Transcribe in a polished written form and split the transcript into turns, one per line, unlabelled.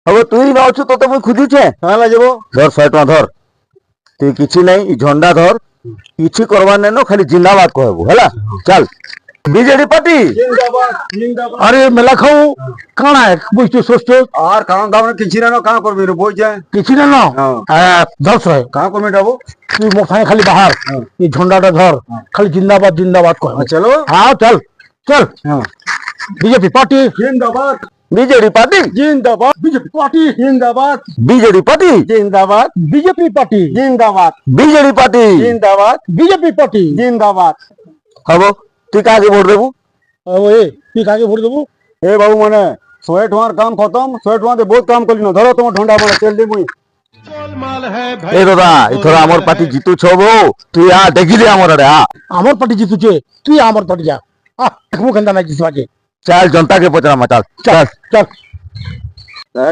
હવે તું ન અଛୁ તો મુઈ ખુજુଛେ
কাঁ লাগব
ধর 100 টଙ୍କା ধর তুই কিছু নাই ই ঝন্ডা ধর কিছু করবার নাই ন খালি জিন্দাবাদ কহবু হেলা চল বিজেডি পার্টি
জিন্দাবাদ জিন্দাবাদ
আরে মেলা খাও কাଣା বুঝছো ষষ্ঠ
আর কাম দাম কিছু না কাঁ করবি রে বই যায়
কিছু না না দশ হয়
কাঁ করবি যাবো
তুই মোর সাথে খালি বাহার এই ঝন্ডাটা ধর খালি জিন্দাবাদ জিন্দাবাদ কহ
চলো
হ্যাঁ চল চল
হ্যাঁ
বিজেপি পার্টি
জিন্দাবাদ
বিজেডি পার্টি
জিন্দাবাদ
বিজেপি পার্টি
জিন্দাবাদ
বিজেডি পার্টি
জিন্দাবাদ
বিজেপি পার্টি
জিন্দাবাদ
বিজেডি পার্টি
জিন্দাবাদ
বিজেপি পার্টি
জিন্দাবাদ
হব তুই কাকে ভোট দেবু
এ তুই কাকে ভোট দেবো
এ বাবু মানে 100 টাকার কাম খতম 100 টাকা বহুত কাম করলি না ধরো তোমার ঢন্ডা মানে তেল দি মুই
এ দাদা এথর আমার পার্টি জিতুছ বো তুই আ দেখিলি আমার আরে আ
আমার পার্টি জিতুছে তুই আমার পার্টি যা দেখবো কেন না জিতবাকে
চল জনতা কে পচরা মা চল
চল চল
তাই